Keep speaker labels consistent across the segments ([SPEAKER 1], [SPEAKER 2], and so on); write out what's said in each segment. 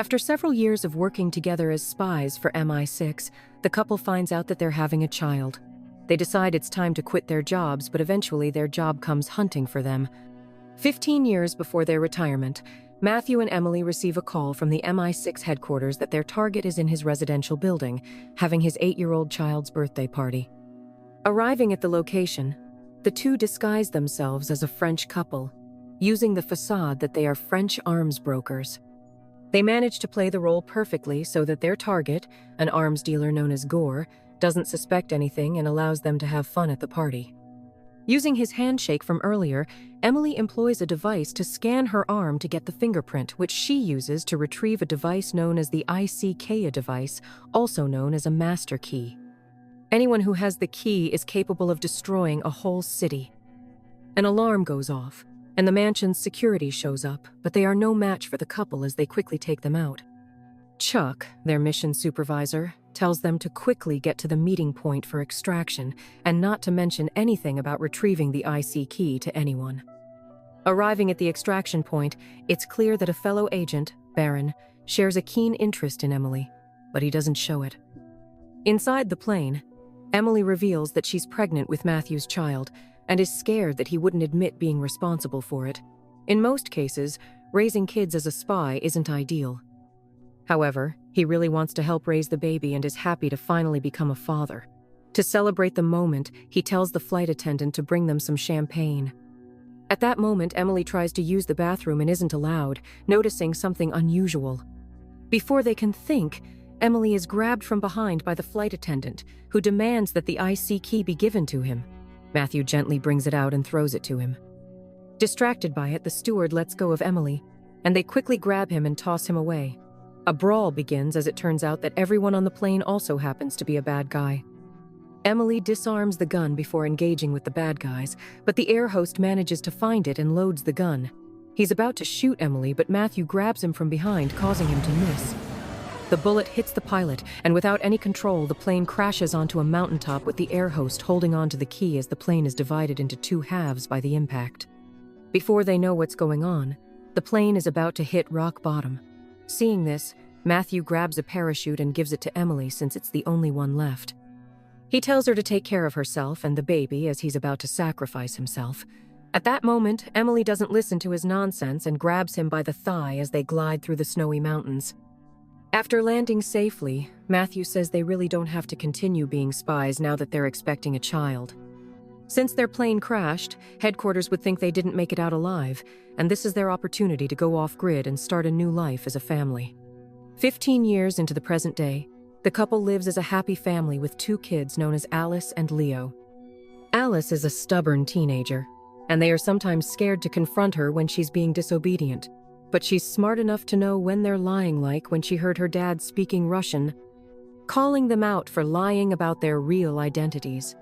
[SPEAKER 1] After several years of working together as spies for MI6, the couple finds out that they're having a child. They decide it's time to quit their jobs, but eventually their job comes hunting for them. 15 years before their retirement, Matthew and Emily receive a call from the MI6 headquarters that their target is in his residential building, having his 8-year-old child's birthday party. Arriving at the location, the two disguise themselves as a French couple, using the facade that they are French arms brokers. They manage to play the role perfectly so that their target, an arms dealer known as Gore, doesn't suspect anything and allows them to have fun at the party. Using his handshake from earlier, Emily employs a device to scan her arm to get the fingerprint, which she uses to retrieve a device known as the ICK device, also known as a master key. Anyone who has the key is capable of destroying a whole city. An alarm goes off, and the mansion's security shows up, but they are no match for the couple as they quickly take them out. Chuck, their mission supervisor, tells them to quickly get to the meeting point for extraction and not to mention anything about retrieving the IC key to anyone. Arriving at the extraction point, it's clear that a fellow agent, Baron, shares a keen interest in Emily, but he doesn't show it. Inside the plane, Emily reveals that she's pregnant with Matthew's child and is scared that he wouldn't admit being responsible for it. In most cases, raising kids as a spy isn't ideal. However, he really wants to help raise the baby and is happy to finally become a father. To celebrate the moment, he tells the flight attendant to bring them some champagne. At that moment, Emily tries to use the bathroom and isn't allowed, noticing something unusual. Before they can think, Emily is grabbed from behind by the flight attendant, who demands that the IC key be given to him. Matthew gently brings it out and throws it to him. Distracted by it, the steward lets go of Emily, and they quickly grab him and toss him away. A brawl begins as it turns out that everyone on the plane also happens to be a bad guy. Emily disarms the gun before engaging with the bad guys, but the air host manages to find it and loads the gun. He's about to shoot Emily, but Matthew grabs him from behind, causing him to miss. The bullet hits the pilot, and without any control, the plane crashes onto a mountaintop with the air host holding onto the key as the plane is divided into two halves by the impact. Before they know what's going on, the plane is about to hit rock bottom. Seeing this, Matthew grabs a parachute and gives it to Emily since it's the only one left. He tells her to take care of herself and the baby as he's about to sacrifice himself. At that moment, Emily doesn't listen to his nonsense and grabs him by the thigh as they glide through the snowy mountains. After landing safely, Matthew says they really don't have to continue being spies now that they're expecting a child. Since their plane crashed, headquarters would think they didn't make it out alive, and this is their opportunity to go off-grid and start a new life as a family. 15 years into the present day, the couple lives as a happy family with 2 kids known as Alice and Leo. Alice is a stubborn teenager, and they are sometimes scared to confront her when she's being disobedient. But she's smart enough to know when they're lying, like when she heard her dad speaking Russian, calling them out for lying about their real identities.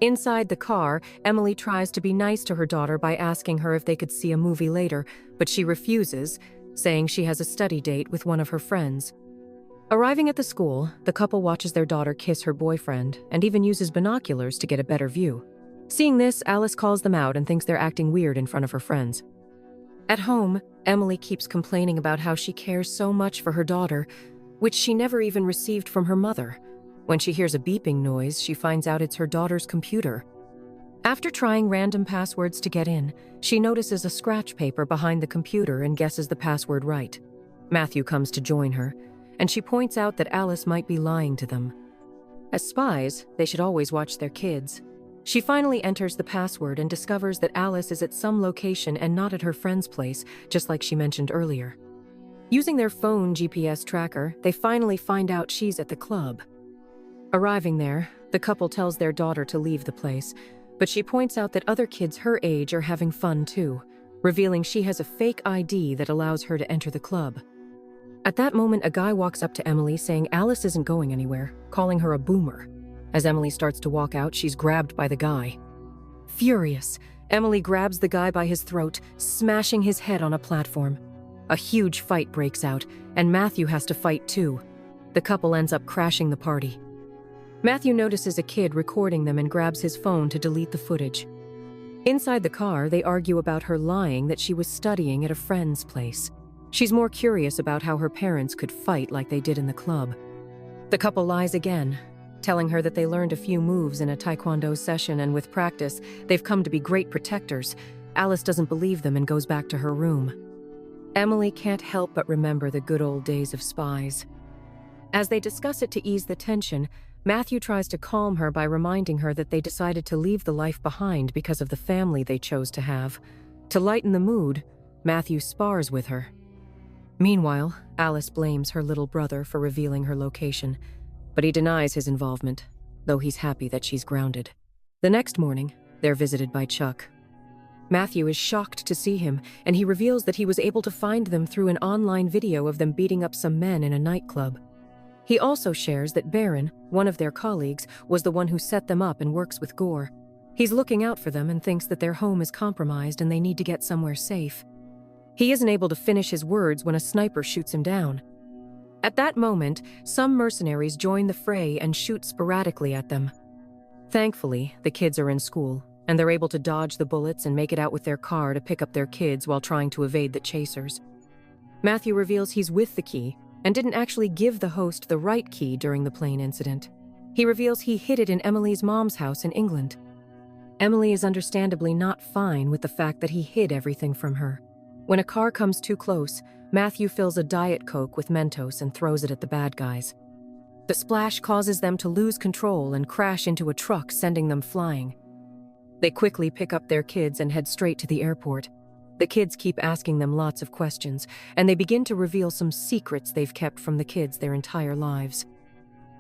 [SPEAKER 1] Inside the car, Emily tries to be nice to her daughter by asking her if they could see a movie later, but she refuses, saying she has a study date with one of her friends. Arriving at the school, the couple watches their daughter kiss her boyfriend and even uses binoculars to get a better view. Seeing this, Alice calls them out and thinks they're acting weird in front of her friends. At home, Emily keeps complaining about how she cares so much for her daughter, which she never even received from her mother. When she hears a beeping noise, she finds out it's her daughter's computer. After trying random passwords to get in, she notices a scratch paper behind the computer and guesses the password right. Matthew comes to join her, and she points out that Alice might be lying to them. As spies, they should always watch their kids. She finally enters the password and discovers that Alice is at some location and not at her friend's place, just like she mentioned earlier. Using their phone GPS tracker, they finally find out she's at the club. Arriving there, the couple tells their daughter to leave the place, but she points out that other kids her age are having fun too, revealing she has a fake ID that allows her to enter the club. At that moment, a guy walks up to Emily saying Alice isn't going anywhere, calling her a boomer. As Emily starts to walk out, she's grabbed by the guy. Furious, Emily grabs the guy by his throat, smashing his head on a platform. A huge fight breaks out, and Matthew has to fight too. The couple ends up crashing the party. Matthew notices a kid recording them and grabs his phone to delete the footage. Inside the car, they argue about her lying that she was studying at a friend's place. She's more curious about how her parents could fight like they did in the club. The couple lies again, telling her that they learned a few moves in a taekwondo session and with practice, they've come to be great protectors. Alice doesn't believe them and goes back to her room. Emily can't help but remember the good old days of spies. As they discuss it to ease the tension, Matthew tries to calm her by reminding her that they decided to leave the life behind because of the family they chose to have. To lighten the mood, Matthew spars with her. Meanwhile, Alice blames her little brother for revealing her location, but he denies his involvement, though he's happy that she's grounded. The next morning, they're visited by Chuck. Matthew is shocked to see him, and he reveals that he was able to find them through an online video of them beating up some men in a nightclub. He also shares that Baron, one of their colleagues, was the one who set them up and works with Gore. He's looking out for them and thinks that their home is compromised and they need to get somewhere safe. He isn't able to finish his words when a sniper shoots him down. At that moment, some mercenaries join the fray and shoot sporadically at them. Thankfully, the kids are in school, and they're able to dodge the bullets and make it out with their car to pick up their kids while trying to evade the chasers. Matthew reveals he's with the key and didn't actually give the host the right key during the plane incident. He reveals he hid it in Emily's mom's house in England. Emily is understandably not fine with the fact that he hid everything from her. When a car comes too close, Matthew fills a Diet Coke with Mentos and throws it at the bad guys. The splash causes them to lose control and crash into a truck, sending them flying. They quickly pick up their kids and head straight to the airport. The kids keep asking them lots of questions, and they begin to reveal some secrets they've kept from the kids their entire lives.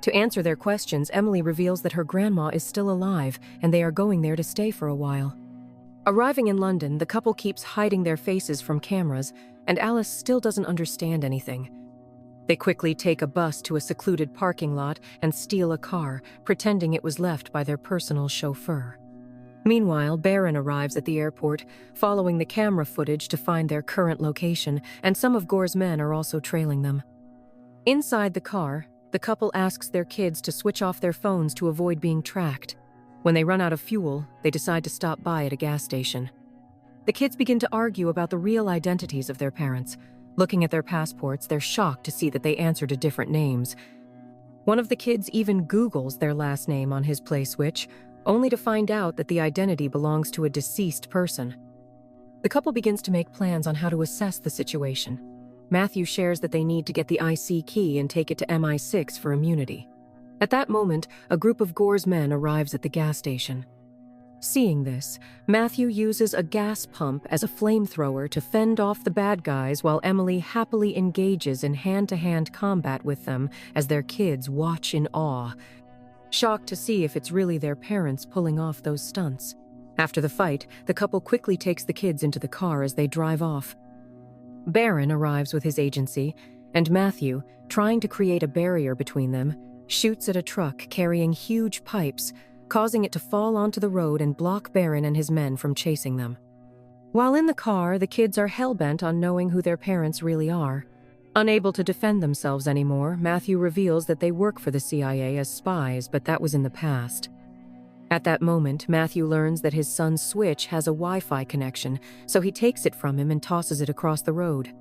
[SPEAKER 1] To answer their questions, Emily reveals that her grandma is still alive, and they are going there to stay for a while. Arriving in London, the couple keeps hiding their faces from cameras, and Alice still doesn't understand anything. They quickly take a bus to a secluded parking lot and steal a car, pretending it was left by their personal chauffeur. Meanwhile, Baron arrives at the airport, following the camera footage to find their current location, and some of Gore's men are also trailing them. Inside the car, the couple asks their kids to switch off their phones to avoid being tracked. When they run out of fuel, they decide to stop by at a gas station. The kids begin to argue about the real identities of their parents. Looking at their passports, they're shocked to see that they answer to different names. One of the kids even Googles their last name on his play switch, only to find out that the identity belongs to a deceased person. The couple begins to make plans on how to assess the situation. Matthew shares that they need to get the IC key and take it to MI6 for immunity. At that moment, a group of Gore's men arrives at the gas station. Seeing this, Matthew uses a gas pump as a flamethrower to fend off the bad guys while Emily happily engages in hand-to-hand combat with them as their kids watch in awe, shocked to see if it's really their parents pulling off those stunts. After the fight, the couple quickly takes the kids into the car as they drive off. Baron arrives with his agency, and Matthew, trying to create a barrier between them, shoots at a truck carrying huge pipes, causing it to fall onto the road and block Baron and his men from chasing them. While in the car, the kids are hell-bent on knowing who their parents really are. Unable to defend themselves anymore, Matthew reveals that they work for the CIA as spies, but that was in the past. At that moment, Matthew learns that his son's Switch has a Wi-Fi connection, so he takes it from him and tosses it across the road.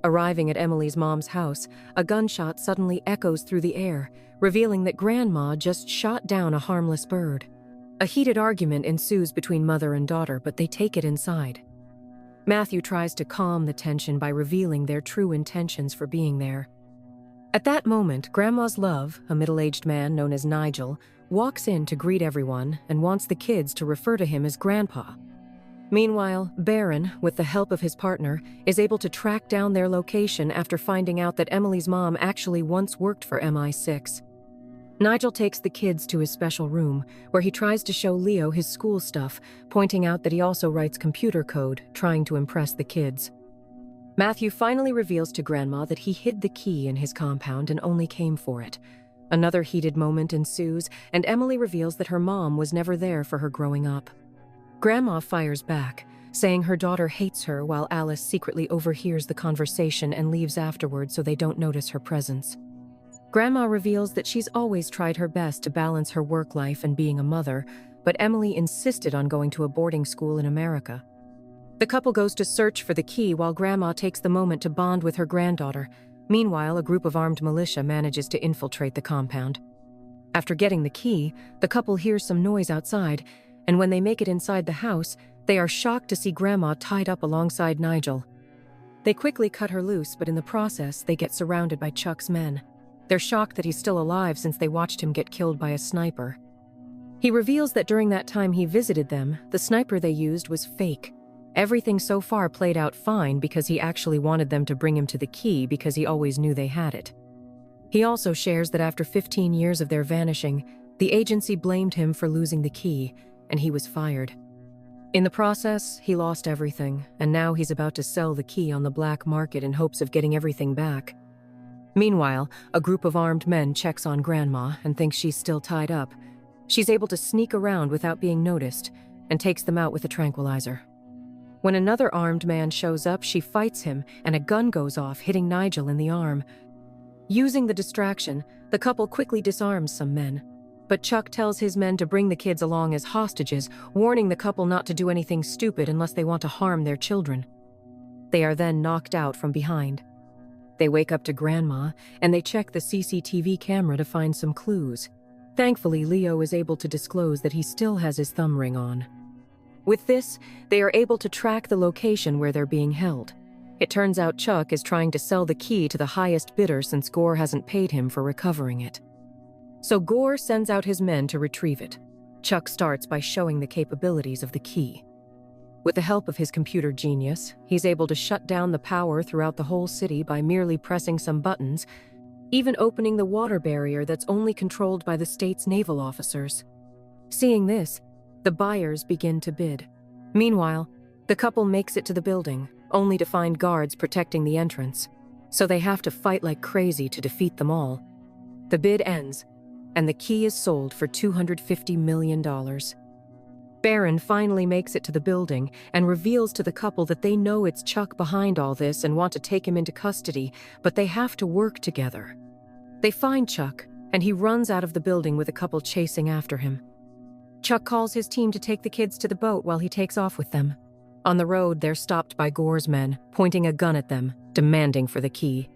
[SPEAKER 1] Arriving at Emily's mom's house, a gunshot suddenly echoes through the air, revealing that Grandma just shot down a harmless bird. A heated argument ensues between mother and daughter, but they take it inside. Matthew tries to calm the tension by revealing their true intentions for being there. At that moment, Grandma's love, a middle-aged man known as Nigel, walks in to greet everyone and wants the kids to refer to him as Grandpa. Meanwhile, Baron, with the help of his partner, is able to track down their location after finding out that Emily's mom actually once worked for MI6. Nigel takes the kids to his special room, where he tries to show Leo his school stuff, pointing out that he also writes computer code, trying to impress the kids. Matthew finally reveals to Grandma that he hid the key in his compound and only came for it. Another heated moment ensues, and Emily reveals that her mom was never there for her growing up. Grandma fires back, saying her daughter hates her, while Alice secretly overhears the conversation and leaves afterward so they don't notice her presence. Grandma reveals that she's always tried her best to balance her work life and being a mother, but Emily insisted on going to a boarding school in America. The couple goes to search for the key while Grandma takes the moment to bond with her granddaughter. Meanwhile, a group of armed militia manages to infiltrate the compound. After getting the key, the couple hears some noise outside, and when they make it inside the house, they are shocked to see Grandma tied up alongside Nigel. They quickly cut her loose, but in the process, they get surrounded by Chuck's men. They're shocked that he's still alive since they watched him get killed by a sniper. He reveals that during that time he visited them, the sniper they used was fake. Everything so far played out fine because he actually wanted them to bring him to the key because he always knew they had it. He also shares that after 15 years of their vanishing, the agency blamed him for losing the key, and he was fired. In the process, he lost everything, and now he's about to sell the key on the black market in hopes of getting everything back. Meanwhile, a group of armed men checks on Grandma and thinks she's still tied up. She's able to sneak around without being noticed and takes them out with a tranquilizer. When another armed man shows up, she fights him and a gun goes off, hitting Nigel in the arm. Using the distraction, the couple quickly disarms some men. But Chuck tells his men to bring the kids along as hostages, warning the couple not to do anything stupid unless they want to harm their children. They are then knocked out from behind. They wake up to Grandma, and they check the CCTV camera to find some clues. Thankfully, Leo is able to disclose that he still has his thumb ring on. With this, they are able to track the location where they're being held. It turns out Chuck is trying to sell the key to the highest bidder since Gore hasn't paid him for recovering it. So Gore sends out his men to retrieve it. Chuck starts by showing the capabilities of the key. With the help of his computer genius, he's able to shut down the power throughout the whole city by merely pressing some buttons, even opening the water barrier that's only controlled by the state's naval officers. Seeing this, the buyers begin to bid. Meanwhile, the couple makes it to the building, only to find guards protecting the entrance, so they have to fight like crazy to defeat them all. The bid ends, and the key is sold for $250 million. Baron finally makes it to the building and reveals to the couple that they know it's Chuck behind all this and want to take him into custody, but they have to work together. They find Chuck, and he runs out of the building with the couple chasing after him. Chuck calls his team to take the kids to the boat while he takes off with them. On the road, they're stopped by Gore's men, pointing a gun at them, demanding for the key.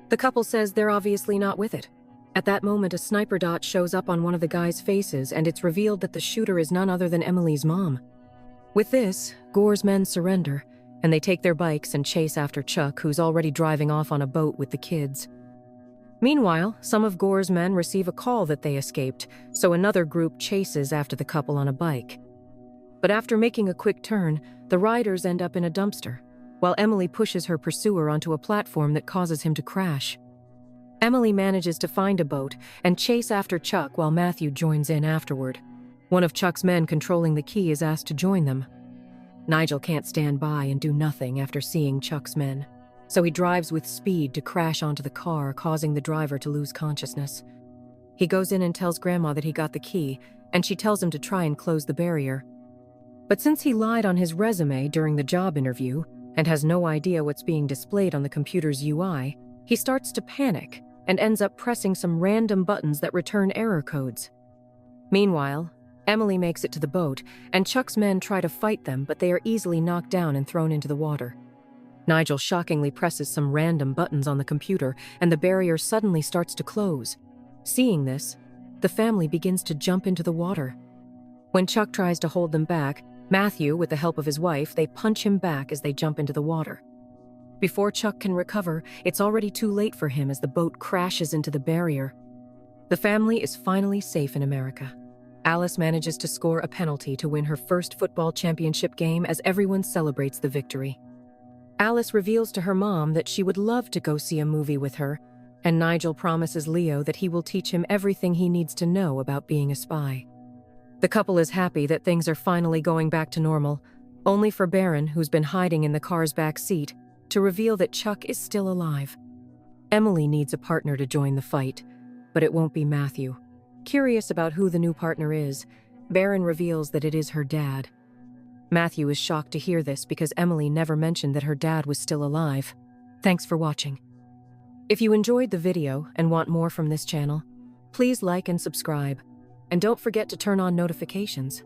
[SPEAKER 1] The couple says they're obviously not with it. At that moment, a sniper dot shows up on one of the guys' faces, and it's revealed that the shooter is none other than Emily's mom. With this, Gore's men surrender, and they take their bikes and chase after Chuck, who's already driving off on a boat with the kids. Meanwhile, some of Gore's men receive a call that they escaped, so another group chases after the couple on a bike. But after making a quick turn, the riders end up in a dumpster, while Emily pushes her pursuer onto a platform that causes him to crash. Emily manages to find a boat and chase after Chuck while Matthew joins in afterward. One of Chuck's men controlling the key is asked to join them. Nigel can't stand by and do nothing after seeing Chuck's men, so he drives with speed to crash onto the car, causing the driver to lose consciousness. He goes in and tells Grandma that he got the key, and she tells him to try and close the barrier. But since he lied on his resume during the job interview and has no idea what's being displayed on the computer's UI, he starts to panic and ends up pressing some random buttons that return error codes. Meanwhile, Emily makes it to the boat, and Chuck's men try to fight them, but they are easily knocked down and thrown into the water. Nigel shockingly presses some random buttons on the computer, and the barrier suddenly starts to close. Seeing this, the family begins to jump into the water. When Chuck tries to hold them back, Matthew, with the help of his wife, they punch him back as they jump into the water. Before Chuck can recover, it's already too late for him as the boat crashes into the barrier. The family is finally safe in America. Alice manages to score a penalty to win her first football championship game as everyone celebrates the victory. Alice reveals to her mom that she would love to go see a movie with her, and Nigel promises Leo that he will teach him everything he needs to know about being a spy. The couple is happy that things are finally going back to normal, only for Baron, who's been hiding in the car's back seat, to reveal that Chuck is still alive. Emily needs a partner to join the fight, but it won't be Matthew. Curious about who the new partner is, Baron reveals that it is her dad. Matthew is shocked to hear this because Emily never mentioned that her dad was still alive. Thanks for watching. If you enjoyed the video and want more from this channel, please like and subscribe, and don't forget to turn on notifications.